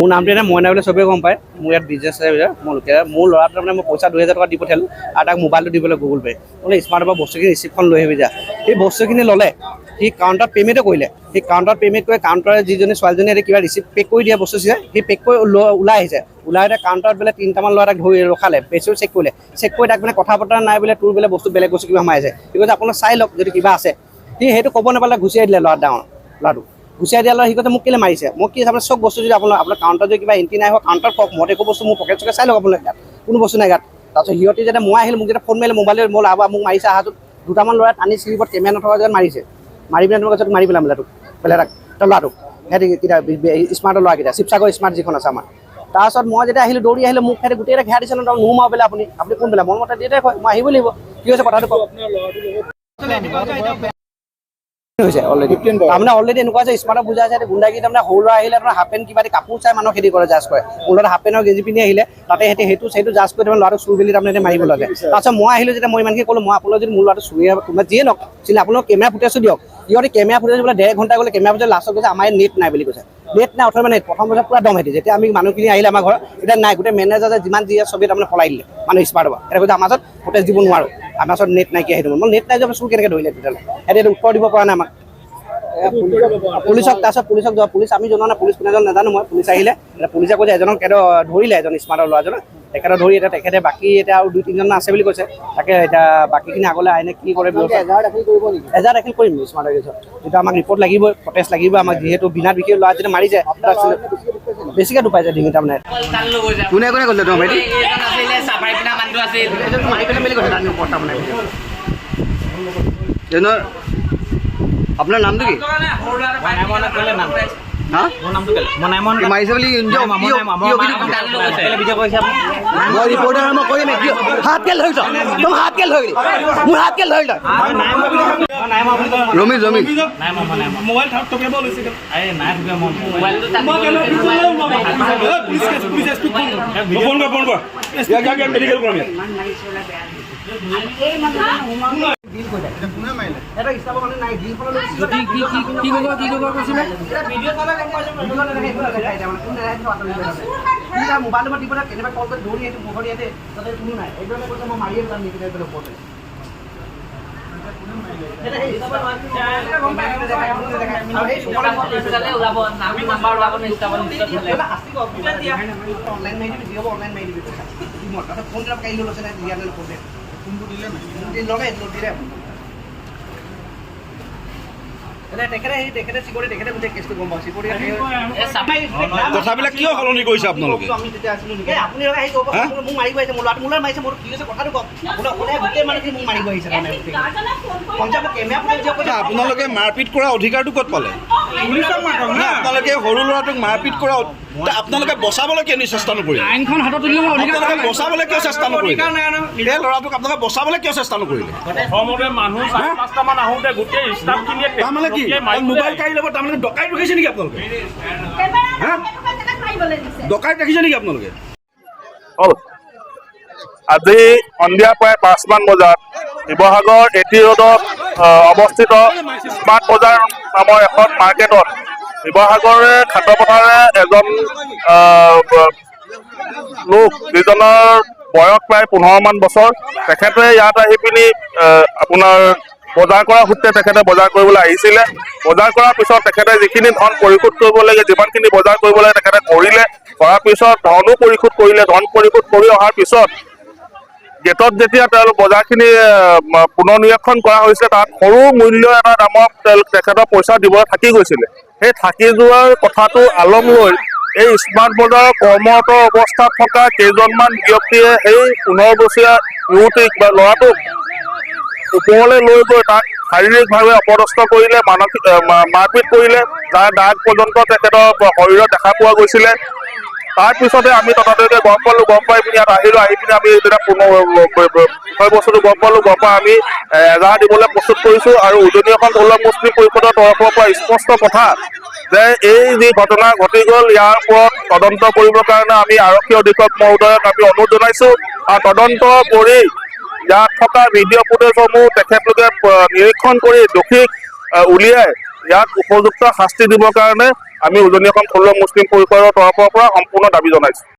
মোৰ নামটো এনে মইনা বুলি চবেই গম পায়। মোৰ ইয়াত বিজনেছ আছে। মোৰ ল'ৰাটো তাৰমানে মই পইচা 2000 টকা দি পঠিয়ালোঁ আৰু তাক মোবাইলটো দিবলৈ গুগল পে' বোলে স্মাৰ্টৰ পৰা বস্তুখিনি ৰিচিপ্টখন লৈ আহিবি যা। সেই বস্তুখিনি ল'লে, সি কাউণ্টাৰত পে'মেণ্টো কৰিলে। সেই কাউণ্টাৰত পে'মেণ্ট কৰি কাউণ্টাৰে যিজনী ছোৱালীজনীয়ে কিবা ৰিচিপ্ট পেক কৰি দিয়া বস্তু চিছে সেই পেক কৰি ওলাই আহিছে। ওলাই আহিলে কাউণ্টাৰত বোলে 3টামান ল'ৰা তাক ধৰি ৰখালে, পেজটো চেক কৰিলে। চেক কৰি তাক মানে কথা বতৰা নাই বোলে, তোৰ বোলে বস্তু বেলেগ বস্তু কিবা সোমাই আছে। সি কৈছে আপোনাক চাই লওক যদি কিবা আছে। সি সেইটো ক'ব নাপালে গুচিয়াই দিলে ল'ৰাটো। গুচিয়াই দিয়া ল'ৰা সি কৈছে মোক কেলৈ মাৰিছে। মোক কি আপোনাৰ চব বস্তু যদি আপোনাৰ কাউণ্টাৰত যদি কিবা এণ্ট্ৰি নাই হোৱা কাউণ্টাৰত কওক, মই একো বস্তু মোৰ পকেট চকেট চাই লওক আপোনাৰ ইয়াত কোনো বস্তু নাই গাত। তাৰপিছত সিহঁতি যেতিয়া মই আহিলোঁ মোক যেতিয়া ফোন মাৰিলে মোবাইলত মই মোক মাৰিছে আহাটোত 2টামান ল'ৰাই টানি স্লিপত কেমেৰা নথকা যেন মাৰিছে। মাৰি পিনে তোমাক কৈছে মাৰি পেলাম ল'ৰাটোক সিহঁতি কেইটা স্মাৰ্টৰ ল'ৰাকেইটা শিৱসাগৰ স্মাৰ্ট যিখন আছে আমাৰ। তাৰপিছত মই যেতিয়া আহিলোঁ দৌৰি আহিলোঁ মোক সিহঁতে গোটেইটা ঘেৰা দিছে নহয় নোসোমাও বোলে আপুনি কোন বোলে মোৰ মতে দেউতাই কয় মই আহিব লাগিব। কি হৈছে কথাটো কওক হৈছে অলৰেডি তাৰমানে অলৰেডি এনেকুৱা আছে স্মাৰ্টক বুজাই আছে গুণ্ডাগী তাৰমানে সৰু ল'ৰা আহিলে আপোনাৰ হাফ পেণ্ট কিবা কাপোৰ চাই মানুহ খেতি কৰে জাজ কৰে। মোৰ ল'ৰা হাফ পেণ্টৰ গেঞ্জি পিন্ধি আহিলে তাতে সেইটো জাজ কৰি তাৰমানে ল'ৰাটোক চুৰ বুলি তাৰমানে মাৰিব লাগে। তাৰপিছত মই আহিলোঁ যেতিয়া মই ইমানখিনি ক'লোঁ মই আপোনালোক যদি মোৰ ল'ৰাটো চুৰি কোনোবা যিয়ে নওক চিনি আপোনালোক কেমেৰা ফুটেজটো দিয়ক। সিহঁতে কেমেৰা ফুটেজ বোলে 1.5 ঘণ্টা গ'লে কেমেৰা ফুটেজ লাষ্টত কৈছে আমাৰ নেট নাই বুলি কৈছে। নেট নাই অথবা নেট প্ৰথম বছৰত পুৰা দম হেতি যেতিয়া আমি মানুহখিনি আহিলে আমাৰ ঘৰত এতিয়া নাই গোটেই মেনেজাৰ যিমান যি আছে চবেই তাৰমানে পলাই দিলে মানুহ স্মাৰ্টৰ পৰা। এতিয়া কৈছে আমাৰ ওচৰত ফুটেজ দিব নোৱাৰোঁ, আমাৰ ওচৰত নেট নাইকিয়া সেইটো মই নেট নাই যে চুৰ কেনেকৈ ধৰিলে তেতিয়াহ'লে সিহঁতে উত্তৰ দিব পৰা নাই আমাক। পুলিচক তাৰপিছত পুলিচ আমি জনোৱা নাই, পুলিচ কোনে নাজানো মই। পুলিচ আহিলে পুলিচে কৈছে এজনক ধৰিলে এজন স্মাৰ্টৰ ল'ৰাজনক তেখেতক ধৰি এতিয়া তেখেতে বাকী এতিয়া আৰু 2-3জন আছে বুলি কৈছে। তাকে এতিয়া বাকীখিনি আগলৈ আইনে কি কৰে এজাহাৰ দাখিল কৰিম স্মাৰ্টৰ কেছত। এতিয়া আমাক ৰিপৰ্ট লাগিবই, ফটেজ লাগিবই আমাক যিহেতু বিনা বিশেষ ল'ৰা যেতিয়া মাৰিছে বেছিকৈ দুপাইছে ডিঙি তাৰমানে। কোনে কোনে কৈছে তোমাৰ ভাইটি মাৰি পেলাই মেলি কৈছে তাৰমানে। আপোনাৰ নামটো কি? মাৰিছে বুলি মই ৰিপৰ্টাৰ মই কৰিম হাত কেল ধৰিছ তুমি হাত কেল ধৰিলি মোৰ হাত কেল ধৰিল ৰমি মোবাইল দিব কেনেবা কল কৰি দৌৰি এইটো মুখৰ ইয়াতে তাতে কোনো নাই এইজনে কৈছে মই মাৰিয়ে পেলাম নেকি ওপৰতে কথাবিলাক কিয় সলনি কৰিছে আপোনালোকে? আপোনালোকে মাৰপিট কৰা অধিকাৰটো ক'ত পালে? আপোনালোকে সৰু ল'ৰাটোক মাৰপিট কৰা আপোনালোকে বচাবলৈ কিয় চেষ্টা নকৰিলে? আইনখন হাতত তুলিব বচাবলৈ কিয় চেষ্টা নকৰিলে? এই ল'ৰাটোক আপোনালোকে বচাবলৈ কিয় চেষ্টা নকৰিলে? তাৰমানে কি মোবাইল কাঢ়ি ল'ব তাৰমানে ডকাইত ৰখিছে নেকি আপোনালোকে? ডকাইত ৰাখিছে নেকি আপোনালোকে? আজি সন্ধিয়া প্ৰায় 5মান বজাত শিৱসাগৰ এটি ৰোডত অৱস্থিত স্মাৰ্ট বজাৰ নামৰ এখন মাৰ্কেটত শিৱসাগৰে খাটপথাৰে এজন লোক যিজনৰ বয়স প্ৰায় 15মান বছৰ তেখেতে ইয়াত আহি পিনি আপোনাৰ বজাৰ কৰাৰ সূত্ৰে তেখেতে বজাৰ কৰিবলৈ আহিছিলে। বজাৰ কৰাৰ পিছত তেখেতে যিখিনি ধন পৰিশোধ কৰিব লাগে যিমানখিনি বজাৰ কৰিব লাগে তেখেতে কৰিলে। কৰাৰ পিছত ধনো পৰিশোধ কৰিলে। ধন পৰিশোধ কৰি অহাৰ পিছত গেটত যেতিয়া তেওঁলোক বজাৰখিনি পুনৰ্নিৰীক্ষণ কৰা হৈছিলে তাত সৰু মূল্য এটা দামত তেখেতৰ পইচা দিবলৈ থাকি গৈছিলে। সেই থাকি যোৱাৰ কথাটো আলম লৈ এই স্মাৰ্ট বজাৰৰ কৰ্মৰত অৱস্থাত থকা কেইজনমান ব্যক্তিয়ে সেই 15 বছৰীয়া যুৱতীক বা ল'ৰাটোক ওপৰলৈ লৈ গৈ তাক শাৰীৰিকভাৱে অপদস্থ কৰিলে, মানসিক মাৰপিট কৰিলে, যাৰ দাগ পৰ্যন্ত তেখেতৰ শৰীৰত দেখা পোৱা গৈছিলে। তাৰপিছতে আমি তথাপিতে গম পাই পিনি ইয়াত আহিলোঁ। আহি পিনি আমি যেতিয়া বিষয় বস্তুটো গম পালোঁ, গম পাই আমি এজাহাৰ দিবলৈ প্ৰস্তুত কৰিছোঁ। আৰু উজনি অসম থলুৱা মুছলিম পৰিষদৰ তৰফৰ পৰা স্পষ্ট কথা যে এই যি ঘটনা ঘটি গ'ল ইয়াৰ ওপৰত তদন্ত কৰিবৰ কাৰণে আমি আৰক্ষী অধীক্ষক মহোদয়ক আমি অনুৰোধ জনাইছোঁ। আৰু তদন্ত কৰি ইয়াত থকা ভিডিঅ' ফুটেজসমূহ তেখেতলোকে নিৰীক্ষণ কৰি দোষীক উলিয়াই ইয়াত উপযুক্ত শাস্তি দিবৰ কাৰণে আমি উজনি অসম থলুৱা মুছলিম পৰিষদৰ তৰফৰ পৰা সম্পূৰ্ণ দাবী জনাইছোঁ।